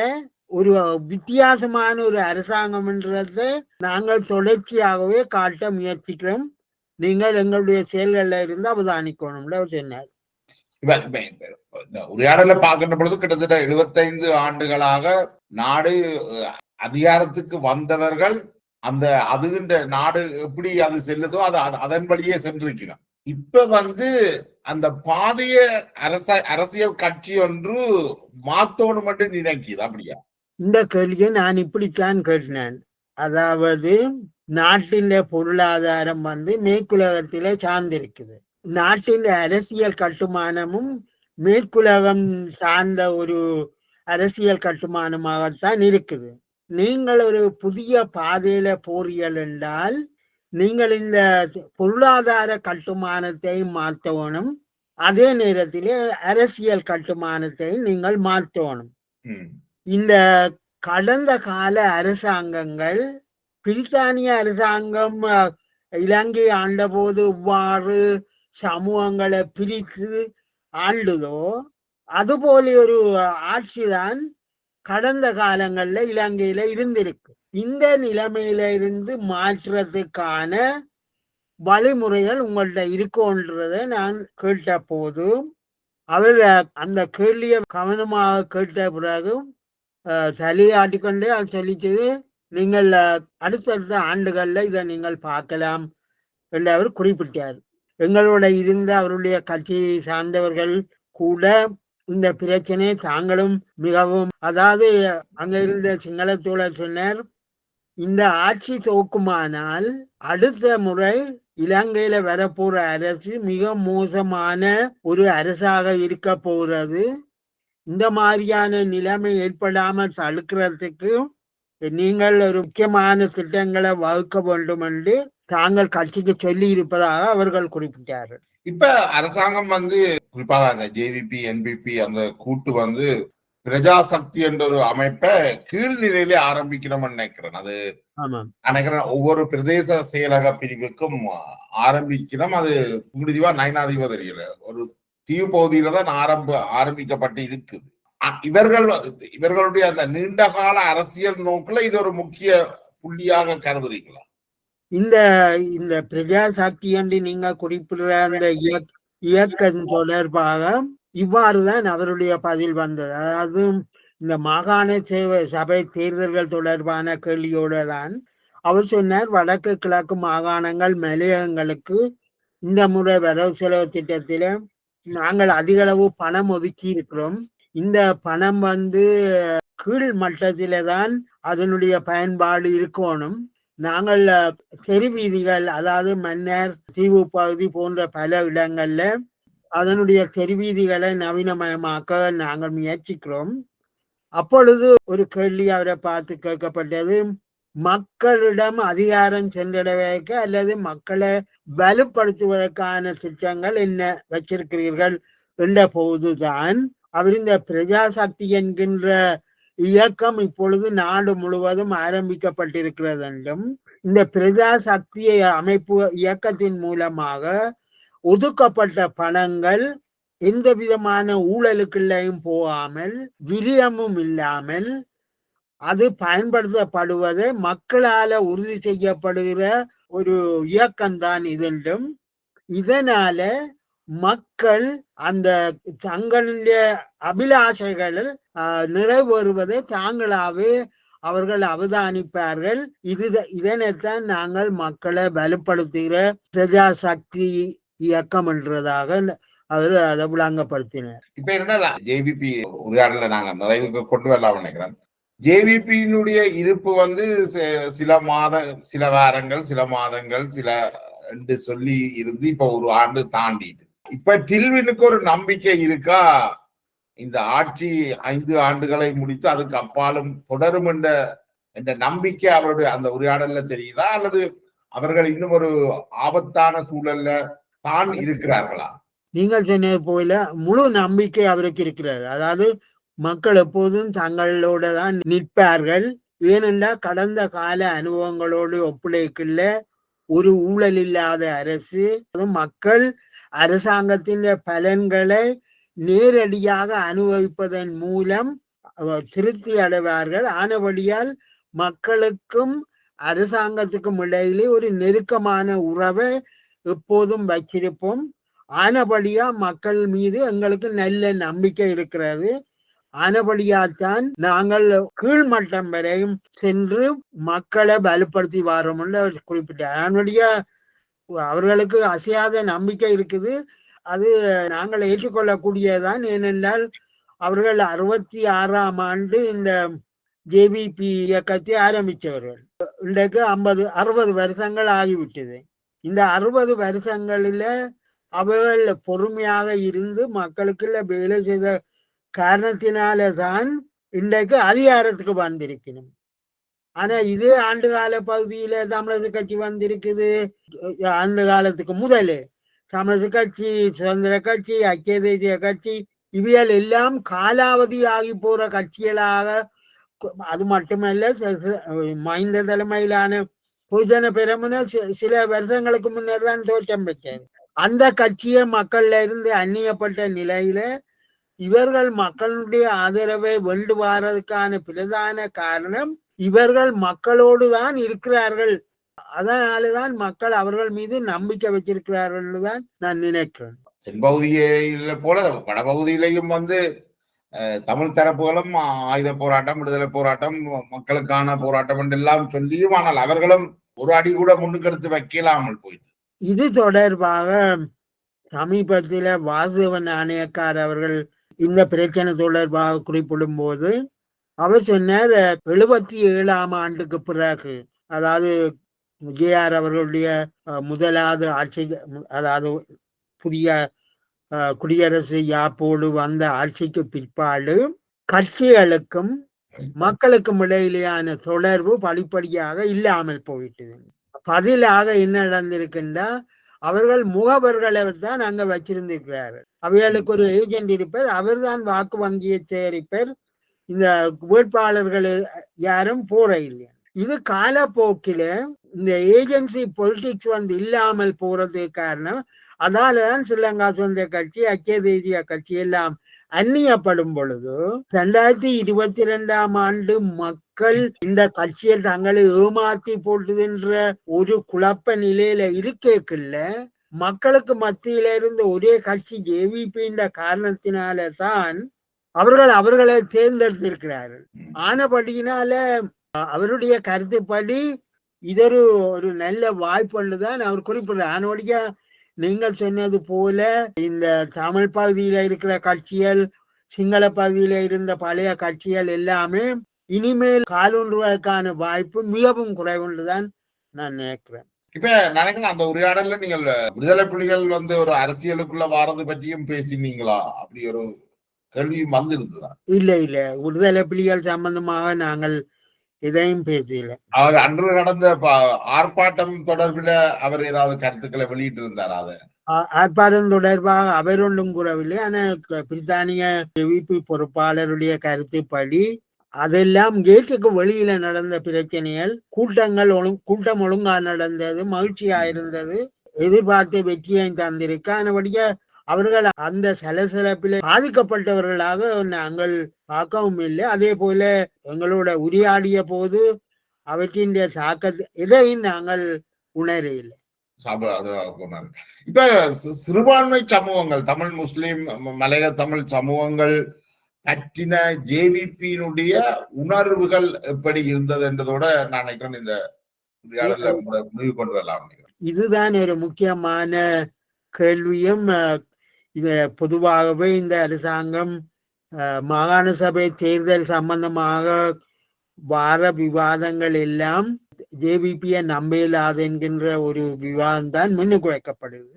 ஒரு வித்தியாசமான ஒரு அரசாங்கம் என்றதை நாங்கள் தொடர்ச்சியாகவே காட்ட முயற்சிக்கிறோம், நீங்கள் எங்களுடைய செயல்களில் இருந்து அவதானிக்கணும்னு அவர் சொன்னார். உரையாடல பார்க்கின்ற பொழுது கிட்டத்தட்ட 75 ஆண்டுகளாக நாடு அதிகாரத்துக்கு வந்தவர்கள் அதுகின்ற நாடு எப்படி அது செல்லுதோ அதன் வழியே சென்றிருக்கிறோம். இப்ப அந்த பாதைய அரசியல் கட்சி ஒன்று மாத்தோணும் என்று நினைக்குது. அப்படியா? இந்த கேள்வியை நான் இப்படித்தான் கேட்டேன். அதாவது நாட்டின் பொருளாதாரம் மேற்குலகத்திலே சார்ந்திருக்குது. நாட்டின் அரசியல் கட்டுமானமும் மேற்குலகம் சார்ந்த ஒரு அரசியல் கட்டுமானமாகத்தான் இருக்குது. நீங்கள் ஒரு புதிய பாதையில போறீர்கள் என்றால் நீங்கள் இந்த பொருளாதார கட்டுமானத்தை மாற்றணும், அதே நேரத்திலே அரசியல் கட்டுமானத்தை நீங்கள் மாற்றணும். இந்த கடந்த கால அரசாங்கங்கள் பிரித்தானிய அரசாங்கம் இலங்கை ஆண்டபோது இவ்வாறு சமூகங்களை பிரித்து ஆண்டுதோ அதுபோல ஒரு ஆட்சிதான் கடந்த காலங்கள்ல இலங்கையில இருந்திருக்கு. இந்த நிலைமையில இருந்து மாற்றத்துக்கான வழிமுறைகள் உங்கள்ட்ட இருக்குன்றதை நான் கேட்ட போது அவர் அந்த கேள்வியை கவனமாக கேட்ட பிறகு தலையாட்டிக்கொண்டே அவர் சொல்லிச்சது, நீங்கள் அடுத்தடுத்த ஆண்டுகள்ல இதை நீங்கள் பார்க்கலாம் என்று அவர் குறிப்பிட்டார். எங்களோட இருந்த அவருடைய கட்சி சார்ந்தவர்கள் கூட இந்த பிரச்சனை தாங்களும் மிகவும், அதாவது அங்க இருந்த சிங்களத்தோழர் சொன்னார், இந்த ஆட்சி தோக்குமானால் அடுத்த முறை இலங்கையில வரப்போற அரசு மிக மோசமான ஒரு அரசாக இருக்க போகிறது. இந்த மாதிரியான நிலைமை ஏற்படாமல் தடுக்கிறதுக்கு நீங்கள் ஒரு முக்கியமான திட்டங்களை வகுக்க வேண்டும் என்று தாங்கள் கட்சிக்கு சொல்லி இருப்பதாக அவர்கள் குறிப்பிட்டார்கள். இப்ப அரசாங்கம் குறிப்பாக அந்த ஜேவிபி என்பிபி அந்த கூட்டு பிரஜாசக்தி என்ற ஒரு அமைப்பை கீழ்நிலையிலே ஆரம்பிக்கணும்னு நினைக்கிறேன். அது நினைக்கிறேன் ஒவ்வொரு பிரதேச செயலக பிரிவுக்கும் ஆரம்பிக்கணும். அது முடிவா நயனாதிபதி தெரியல, ஒரு தீவு பகுதியில தான் ஆரம்பிக்கப்பட்டு இருக்குது. இவர்களுடைய அந்த நீண்ட கால அரசியல் நோக்குல இது ஒரு முக்கிய புள்ளியாக கருதுறீங்களா? இந்த பிரஜாசக்தி என்று நீங்க குறிப்பிடுற அந்த இயக்கம் தொடர்பாக இவ்வாறுதான் அவருடைய பதில் வந்தது. அதாவது இந்த மாகாண சபை தேர்தல்கள் தொடர்பான கேள்வியோடு தான் அவர் சொன்னார், வடக்கு கிழக்கு மாகாணங்கள் மலையகங்களுக்கு இந்த முறை வரவு செலவு திட்டத்தில நாங்கள் அதிக அளவு பணம் ஒதுக்கி இருக்கிறோம். இந்த பணம் கீழ் மட்டத்தில தான் அதனுடைய பயன்பாடு இருக்கணும். நாங்கள் தெரு வீதிகள், அதாவது மன்னர் தீவு பகுதி போன்ற பல இடங்கள்ல அதனுடைய தெருவீதிகளை நவீனமயமாக்க நாங்கள் முயற்சிக்கிறோம். அப்பொழுது ஒரு கேள்வி அவரை பார்த்து கேட்கப்பட்டது, மக்களிடம் அதிகாரம் சென்றடைவதற்கு அல்லது மக்களை வலுப்படுத்துவதற்கான திட்டங்கள் என்ன வச்சிருக்கிறீர்கள் என்ற போதுதான் அவர் இந்த பிரஜாசக்தி என்கின்ற இயக்கம் இப்பொழுது நாடு முழுவதும் ஆரம்பிக்கப்பட்டிருக்கிறது என்றும், இந்த பிரஜாசக்தி அமைப்பு இயக்கத்தின் மூலமாக ஒதுக்கப்பட்ட பணங்கள் எந்த விதமான ஊழலுக்குள்ளையும் போகாமல் விரியமும் இல்லாமல் அது பயன்படுத்தப்படுவதை மக்களால உறுதி செய்யப்படுகிற ஒரு இயக்கம்தான் இதென்றும், இதனால மக்கள் அந்த தங்களுடைய அபிலாஷைகள் நிறைவேறுவதை தாங்களாவே அவர்கள் அவதானிப்பார்கள். இதனைத்தான் நாங்கள் மக்களை வலுப்படுத்துகிற பிரஜாசக்தி இயக்கம் என்றதாக அவர் அதை விளங்கப்படுத்தினார். இப்ப என்ன ஜேவிபி உரையாடல நாங்க நிறைவுக்கு கொண்டு வரலாம் நினைக்கிறேன். ஜேவிபியினுடைய இருப்பு சில வாரங்கள் சில மாதங்கள் சில என்று சொல்லி இருந்து இப்ப ஒரு ஆண்டு தாண்டிட்டு, இப்ப டில்வினுக்கு ஒரு நம்பிக்கை இருக்கா இந்த ஆட்சி 5 ஆண்டுகளை முடித்து அதுக்கு அப்பாலும் தொடரும் என்ற நம்பிக்கை அவருடைய அந்த உரையாடல்ல தெரியுதா, அல்லது அவர்கள் இன்னும் ஒரு ஆபத்தான சூழல்ல தான் இருக்கிறார்களா? நீங்கள் சொன்னது போல முழு நம்பிக்கை அவருக்கு இருக்கிறது. அதாவது மக்கள் எப்போதும் தங்களோட தான் நிற்பார்கள். ஏனென்றால் கடந்த கால அனுபவங்களோடு ஒப்படைக்குள்ள ஒரு ஊழல் இல்லாத அரசு, மக்கள் அரசாங்கத்தின் பலன்களை நேரடியாக அனுபவிப்பதன் மூலம் திருப்தி அடைவார்கள். ஆனபடியால் மக்களுக்கும் அரசாங்கத்துக்கும் இடையிலே ஒரு நெருக்கமான உறவை எப்போதும் வச்சிருப்போம். ஆனபடியா மக்கள் மீது எங்களுக்கு நல்ல நம்பிக்கை இருக்கிறது. ஆனபடியாத்தான் நாங்கள் கீழ்மட்டம் வரையும் சென்று மக்களை வலுப்படுத்தி வரோம் என்று அவர் குறிப்பிட்டார். அதனுடைய அவர்களுக்கு அசையாத நம்பிக்கை இருக்குது. அது நாங்கள் ஏற்றுக்கொள்ளக்கூடியதான். ஏனென்றால் அவர்கள் 66ஆம் ஆண்டு இந்த ஜேவிபி இயக்கத்தை ஆரம்பித்தவர்கள். இன்றைக்கு 60 வருஷங்கள் ஆகிவிட்டது. இந்த 60 வருஷங்களில அவர்கள் பொறுமையாக இருந்து மக்களுக்குள்ள வேலை செய்த காரணத்தினால்தான் இன்றைக்கு அதிகாரத்துக்கு வந்திருக்கணும். ஆனா இதே ஆண்டு கால பகுதியில தமிழக கட்சி வந்திருக்குது. ஆண்டு காலத்துக்கு முதலே தமிழக கட்சி, சுதந்திர கட்சி, ஐக்கிய தேசிய கட்சி, இவைகள் எல்லாம் காலாவதி ஆகி போற கட்சிகளாக அது மட்டுமல்ல மஹிந்த தலைமையிலான பொதுஜன பெரமுன சில வருஷங்களுக்கு முன்னர் தான் தோற்றம் பெற்றது. அந்த கட்சியை மக்கள்ல இருந்து அந்நியப்பட்ட நிலையில இவர்கள் மக்களுடைய ஆதரவை வெண்டு வாரதுக்கான பிரதான காரணம் இவர்கள் மக்களோடு தான் இருக்கிறார்கள். அதனாலதான் மக்கள் அவர்கள் மீது நம்பிக்கை வச்சிருக்கிறார்கள் தான் நான் நினைக்கிறேன். தென்பகுதியில போல வடபகுதியிலையும் தமிழ் தரப்புகளும் ஆயுத போராட்டம், விடுதலை போராட்டம், மக்களுக்கான போராட்டம் என்றெல்லாம் சொல்லியும், ஆனால் அவர்களும் ஒரு அடி கூட முன்னுக்கெடுத்து வைக்கலாமல் போயிட்டு. இது தொடர்பாக சமீபத்தில் வாசுதேவன் நாணயக்கார் அவர்கள் இந்த பிரச்சனை தொடர்பாக குறிப்பிடும் போது அவர் சொன்னார், 77ஆம் ஆண்டுக்கு பிறகு, அதாவது ஜேஆர் அவர்களுடைய முதலாவது ஆட்சி, அதாவது புதிய குடியரசு யாப்போடு வந்த ஆட்சிக்கு பிற்பாடு கட்சிகளுக்கும் மக்களுக்கும் இடையிலான தொடர்பு படிப்படியாக இல்லாமல் போயிட்டது. பதிலாக என்ன நடந்திருக்குன்னா, அவர்கள் முகவர்களை தான் அங்க வச்சிருந்திருக்கிறார்கள். அவைகளுக்கு ஒரு ஏஜென்ட் இருப்பர், அவர் தான் வாக்கு வங்கியை சேகரிப்பர். இந்த வேட்பாளர்கள் யாரும் போற இல்லையா. இது காலப்போக்கில இந்த ஏஜென்சி பொலிட்டிக்ஸ் இல்லாமல் போறதுக்கு காரணம் அதாலதான் ஸ்ரீலங்கா சுதந்திர கட்சி, ஐக்கிய தேசிய கட்சி எல்லாம் அந்நியப்படும் பொழுது 2022ஆம் ஆண்டு மக்கள் இந்த கட்சியை தங்களை ஏமாத்தி போட்டுதுன்ற ஒரு குழப்ப நிலையில இருக்கல, மக்களுக்கு மத்தியில இருந்து ஒரே கட்சி ஜேவிபின்ற காரணத்தினால தான் அவர்களை தேர்ந்தெடுத்திருக்கிறார்கள். ஆனபடியினால அவருடைய கருத்துப்படி இதொரு ஒரு நல்ல வாய்ப்பு தான் அவர் குறிப்பிடுறார். ஆனபடியா நீங்கள் சொன்னது போல இந்த தமிழ் பகுதியில இருக்கிற கட்சிகள், சிங்கள பகுதியில இருந்த பழைய கட்சிகள் எல்லாமே இனிமேல் காலூன்றுவதற்கான வாய்ப்பு மிகவும் குறைவுண்டுதான் நான் நினைக்கிறேன். இப்ப நினைக்கிறேன் அந்த உரையாடல நீங்கள் விடுதலை புலிகள் ஒரு அரசியலுக்குள்ள வாரது பற்றியும் பேசினீங்களா? அப்படி ஒரு கேள்வியும் வந்திருந்ததா? இல்ல, விடுதலை புலிகள் சம்பந்தமாக நாங்கள் இதையும் பேசல. அவர் அன்று நடந்த ஆர்ப்பாட்டம் தொடர்பில் அவர் ஏதாவது கருத்துக்களை வெளியிட்டு இருந்தார்? ஆர்ப்பாட்டம் தொடர்பாக அவர் ஒன்றும் கூறவில்லை. ஆனால் பிரித்தானிய ஜேவிபி பொறுப்பாளருடைய கருத்துப்படி அதெல்லாம் கேட்டுக்கு வெளியில நடந்த பிரச்சனைகள், கூட்டம் ஒழுங்கா நடந்தது, மகிழ்ச்சியா இருந்தது, எதிர்பார்த்த வெற்றியை தந்திருக்க. அதனுடைய அவர்கள் அந்த சலசலப்பில் பாதிக்கப்பட்டவர்களாக நாங்கள் பார்க்கவும் இல்லை. அதே போல எங்களோட உரையாடிய போது அவற்றின் தாக்கத்தை எதையும் நாங்கள் உணரையில்லை. இப்ப சிறுபான்மை சமூகங்கள், தமிழ், முஸ்லிம், மலைய தமிழ் சமூகங்கள் பற்றின ஜேவிபியினுடைய உணர்வுகள் எப்படி இருந்தது என்றதோட நான் நினைக்கிறேன் இந்த முடிவு கொண்டு வரலாம். இதுதான் ஒரு முக்கியமான கேள்வியும். இது பொதுவாகவே இந்த அரசாங்கம் மாகாண சபை தேர்தல் சம்பந்தமாக வார விவாதங்கள் எல்லாம் ஜேவிபியை நம்பலாது என்கின்ற ஒரு விவாதம் தான் முன்னுக்கு வைக்கப்படுது.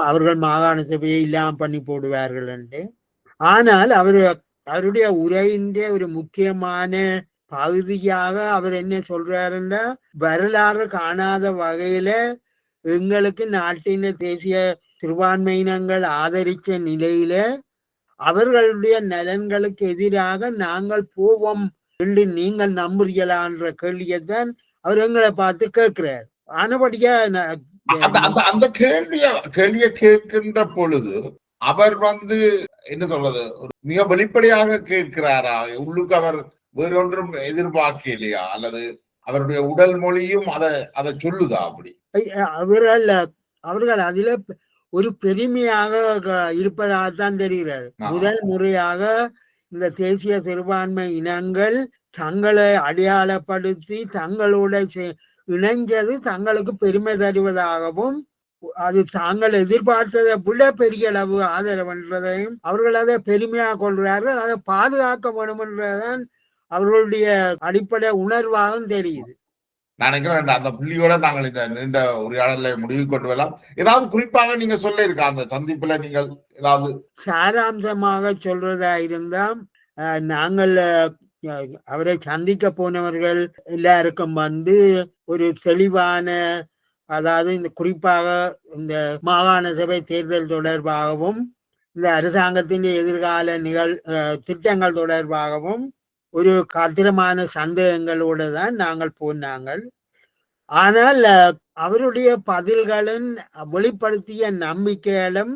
அவர்கள் மாகாண சபையை இல்லாமல் பண்ணி போடுவார்கள் என்று. ஆனால் அவருடைய உரையின் ஒரு முக்கியமான பகுதியாக அவர் என்ன சொல்றாருன்னா, வரலாறு காணாத வகையில எங்களுக்கு நாட்டின் தேசிய சிறுபான்மையினங்கள் ஆதரித்த நிலையில அவர்களுடைய நலன்களுக்கு எதிராக நாங்கள் போவோம் என்று நீங்கள் நம்புறீங்களான்ற கேள்வியைத்தான் அவர் எங்களை பார்த்து கேட்கிறார். ஆனபடியா அந்த கேள்வியை கேட்கின்ற பொழுது அவர் என்ன சொல்றது, மிக வெளிப்படையாக கேட்கிறாரா? உள்ளுக்கு அவர் வேறொன்றும் எதிர்பார்க்கலையா? அல்லது அவருடைய உடல் மொழியும் அதை சொல்லுதா? அப்படி அவர்கள் அதில ஒரு பெருமையாக இருப்பதாகத்தான் தெரிகிறது. முதல் முறையாக இந்த தேசிய சிறுபான்மை இனங்கள் தங்களை அடையாளப்படுத்தி தங்களோட இணைஞ்சது தங்களுக்கு பெருமை தருவதாகவும், அது தாங்கள் எதிர்பார்த்ததை விட பெரிய அளவு ஆதரவு என்றதையும் அவர்கள் அதை பெருமையாக கொள்கிறார்கள். அதை பாதுகாக்க வேண்டும் என்றதான் அவர்களுடைய அடிப்படை உணர்வாகவும் தெரியுது. நினைக்கிறேன் அந்த புள்ளியோட நாங்கள் இந்த நீண்ட உரையாடலை முடிவு கொண்டு வரலாம். ஏதாவது குறிப்பாக நீங்க சொல்ல இருக்க அந்த சந்திப்புல நீங்கள் ஏதாவது சாராம்சமாக சொல்றதா இருந்தா, நாங்கள் அவரை சந்திக்க போனவர்கள் எல்லாருக்கும் ஒரு தெளிவான, அதாவது இந்த குறிப்பாக இந்த மாகாண சபை தேர்தல் தொடர்பாகவும் இந்த அரசாங்கத்தின் எதிர்கால திட்டங்கள் தொடர்பாகவும் ஒரு காத்திரமான சந்தேகங்களோடு தான் நாங்கள் போனாங்கள். ஆனால் அவருடைய பதில்களின் வெளிப்படுத்திய நம்பிக்கைகளும்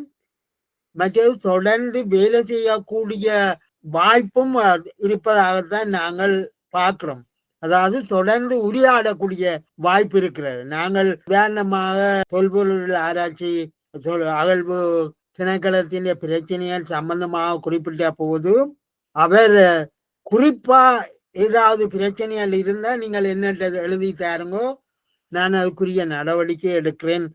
மற்றது தொடர்ந்து வேலை செய்யக்கூடிய வாய்ப்பும் இருப்பதாகத்தான் நாங்கள் பார்க்கிறோம். அதாவது தொடர்ந்து உரையாடக்கூடிய வாய்ப்பு இருக்கிறது. நாங்கள் உதாரணமாக தொல்பொருள் ஆராய்ச்சி அகழ்வு திணைக்களத்தின் பிரச்சனைகள் சம்பந்தமாக குறிப்பிட்ட போது அவர் குறிப்பா ஏதாவது பிரச்சனைகள் இருந்தால் நீங்கள் என்ன எழுதி தாருங்கோ, நான் அதுக்குரிய நடவடிக்கை எடுக்கிறேன்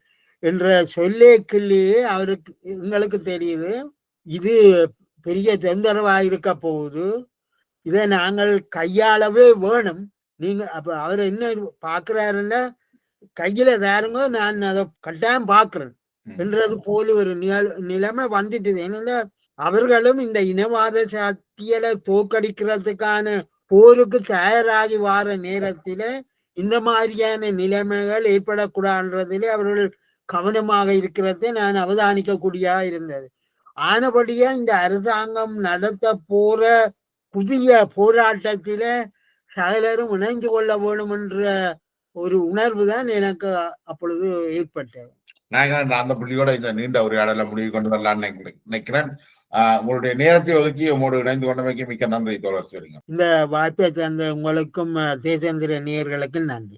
என்ற சொல்லேக்கிலேயே அவருக்கு எங்களுக்கு தெரியுது இது பெரிய தொந்தரவாக இருக்க போகுது, இதை நாங்கள் கையாளவே வேணும். நீங்க அப்ப அவர் என்ன பாக்குறாருன்னா கையில தாருங்க, நான் அதை கட்டாயம் பாக்குறேன் என்றது போல ஒரு நிலைமை வந்துட்டு. ஏன்னா அவர்களும் இந்த இனவாத சக்திகளை தோற்கடிக்கிறதுக்கான போருக்கு தயாராகி வார நேரத்தில இந்த மாதிரியான நிலைமைகள் ஏற்படக்கூடாதுன்றதிலே அவர்கள் கவனமாக இருக்கிறதை நான் அவதானிக்கக்கூடியதா இருந்தது. ஆனபடியா இந்த அரசாங்கம் நடத்த போற புதிய போராட்டத்தில சகலரும் இணைந்து கொள்ள வேண்டும் என்ற ஒரு உணர்வு தான் எனக்கு அப்பொழுது ஏற்பட்டது. நான் அந்த புள்ளியோட இந்த நீண்ட உரையாடலை முடிவு கொண்டு வரலான்னு நினைக்கிறேன். உங்களுடைய நேரத்தை ஒதுக்கி உங்களோடு இணைந்து கொண்டமைக்கு மிக்க நன்றி தோழர். சரிங்க, இந்த வாய்ப்பை தந்த உங்களுக்கும் தேசேந்திர நேயர்களுக்கும் நன்றி.